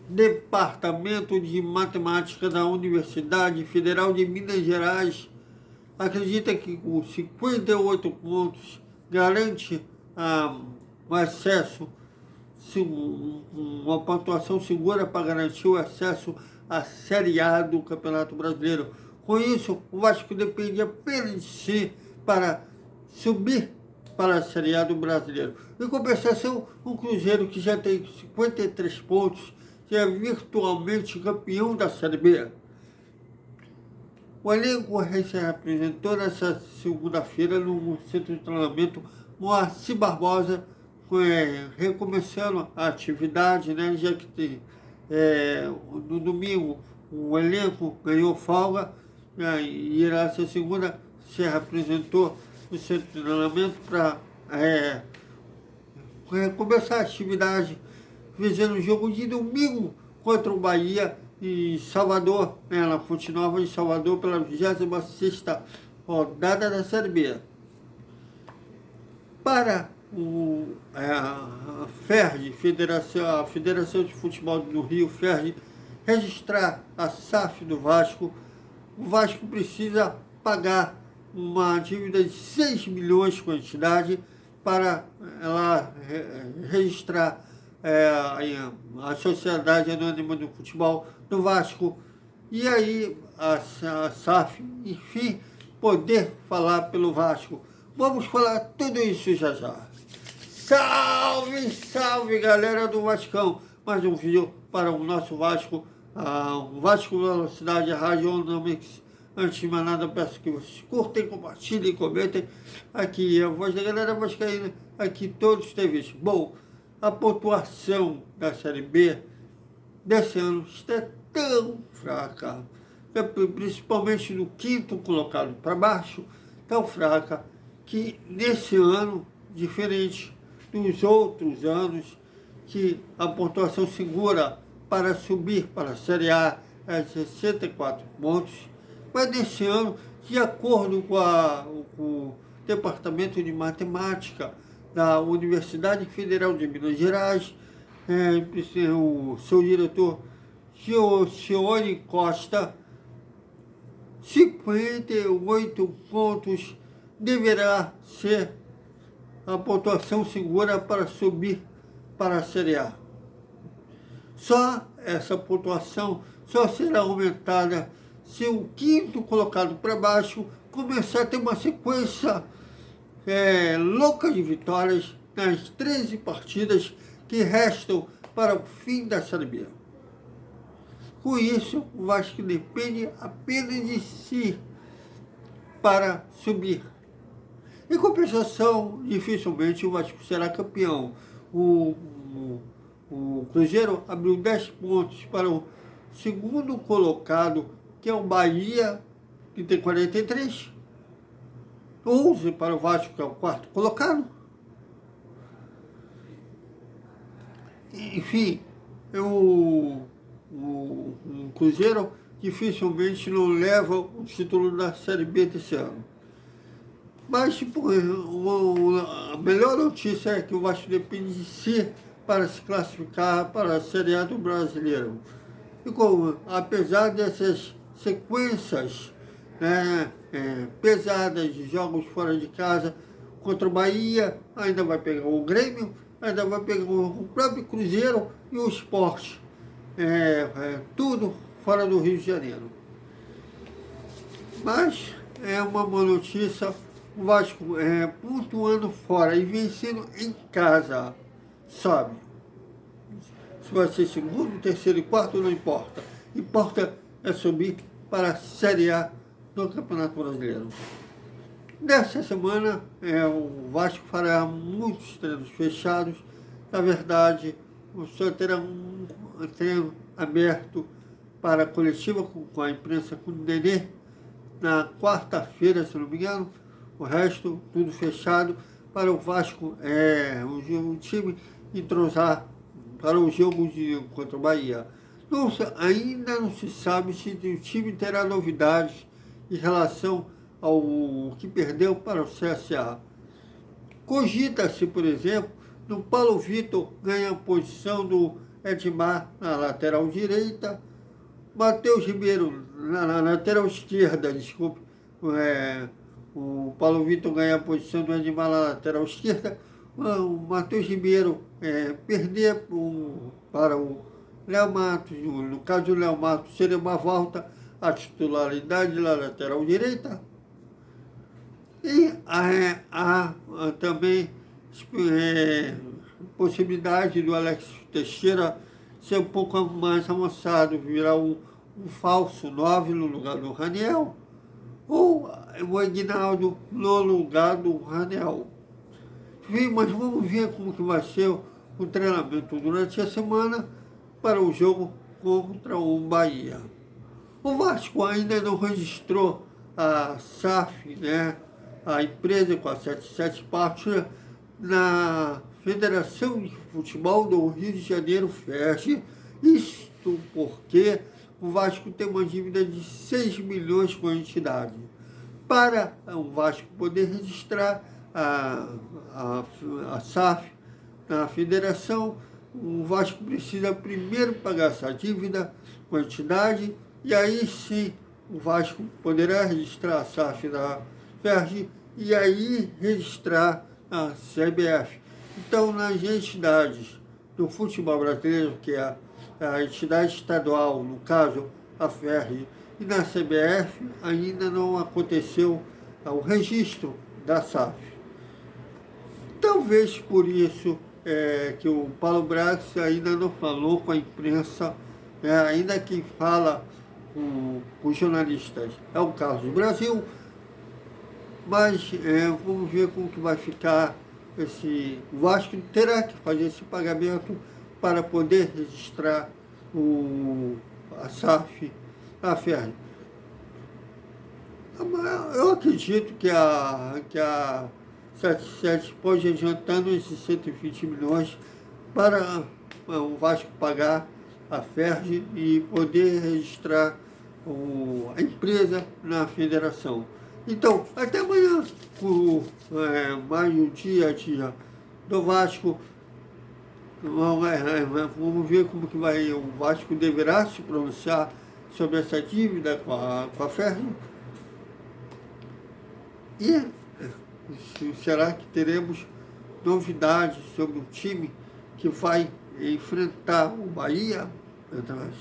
Departamento de Matemática da Universidade Federal de Minas Gerais acredita que com 58 pontos garante o acesso, uma pontuação segura para garantir o acesso à Série A do Campeonato Brasileiro. Com isso, o Vasco depende apenas de si para subir para a Série A do Brasileiro. Em compensação, o Cruzeiro, que já tem 53 pontos, que é virtualmente campeão da Série B. O elenco se apresentou nessa segunda-feira no centro de treinamento Moacir Barbosa, recomeçando a atividade, né, já que no domingo o elenco ganhou folga, e essa segunda se apresentou no centro de treinamento para começar a atividade, fazendo o jogo de domingo contra o Bahia em Salvador, na Fonte Nova, em Salvador, pela 26ª rodada da Série B. Para a FERJ, a Federação de Futebol do Rio, FERJ, registrar a SAF do Vasco, o Vasco precisa pagar uma dívida de 6 milhões com a entidade para ela registrar a Sociedade Anônima do Futebol do Vasco, e aí a SAF, enfim, poder falar pelo Vasco. Vamos falar tudo isso já já. Salve, salve, galera do Vascão! Mais um vídeo para o nosso Vasco, o Vasco Velocidade Radionomics. Antes de mais nada, peço que vocês curtem, compartilhem, comentem. Aqui é a voz da galera vascaína, aqui todos têm visto. Bom, a pontuação da Série B desse ano está tão fraca, principalmente no quinto colocado para baixo, tão fraca, que nesse ano, diferente dos outros anos, que a pontuação segura para subir para a Série A é 64 pontos, mas nesse ano, de acordo com o Departamento de Matemática da Universidade Federal de Minas Gerais, o seu diretor Giovanni Costa, 58 pontos deverá ser a pontuação segura para subir para a Série A. Só essa pontuação só será aumentada se o quinto colocado para baixo começar a ter uma sequência louca de vitórias nas 13 partidas que restam para o fim da Série B. Com isso, o Vasco depende apenas de si para subir. Em compensação, dificilmente o Vasco será campeão. O Cruzeiro abriu 10 pontos para o segundo colocado, que é o Bahia, que tem 43, 11 para o Vasco, que é o quarto colocado. Enfim, o Cruzeiro dificilmente não leva o título da Série B desse ano. Mas a melhor notícia é que o Vasco depende de si para se classificar para a Série A do Brasileiro. E apesar dessas sequências pesadas de jogos fora de casa contra o Bahia, ainda vai pegar o Grêmio, ainda vai pegar o próprio Cruzeiro e o Sport. Tudo fora do Rio de Janeiro. Mas é uma boa notícia, o Vasco pontuando fora e vencendo em casa, sobe. Se vai ser segundo, terceiro e quarto, não importa. Importa é subir para a Série A do Campeonato Brasileiro. Nessa semana, o Vasco fará muitos treinos fechados. Na verdade, só terá um treino aberto para a coletiva com a imprensa, com o Nenê, na quarta-feira, se não me engano. O resto, tudo fechado para o Vasco, o time entrosar para o jogo contra o Bahia. Ainda não se sabe se o time terá novidades em relação ao que perdeu para o CSA. Cogita-se, por exemplo, no Paulo Vitor ganha a posição do Edmar na lateral direita, Matheus Ribeiro na lateral esquerda, desculpe, o Paulo Vitor ganha a posição do Edmar na lateral esquerda, o Matheus Ribeiro perder para o Léo Matos, no caso do Léo Matos, seria uma volta à titularidade na lateral direita. E há também possibilidade do Alex Teixeira ser um pouco mais avançado, virar um falso 9 no lugar do Raniel, ou o Aguinaldo no lugar do Raniel. Mas vamos ver como que vai ser o treinamento durante a semana para o jogo contra o Bahia. O Vasco ainda não registrou a SAF, né, a empresa com as 77 partes, na Federação de Futebol do Rio de Janeiro, FERJ. Isto porque o Vasco tem uma dívida de 6 milhões com a entidade. Para o Vasco poder registrar a SAF na federação, o Vasco precisa primeiro pagar essa dívida com a entidade, e aí sim o Vasco poderá registrar a SAF na FERJ e aí registrar a CBF. Então, nas entidades do futebol brasileiro, que é a entidade estadual, no caso a FERJ, e na CBF, ainda não aconteceu o registro da SAF. Talvez por isso que o Paulo Brax ainda não falou com a imprensa, ainda que fala com os jornalistas. É o caso do Brasil, mas vamos ver como que vai ficar o Vasco terá que fazer esse pagamento para poder registrar a SAF, a FERJ. Eu acredito que a 77 pode ir adiantando esses 120 milhões para o Vasco pagar a FERJ e poder registrar a empresa na federação. Então, até amanhã, mais um dia do Vasco. Vamos ver como que vai. O Vasco deverá se pronunciar sobre essa dívida com a FERJ. E será que teremos novidades sobre o time que vai enfrentar o Bahia? Atrás.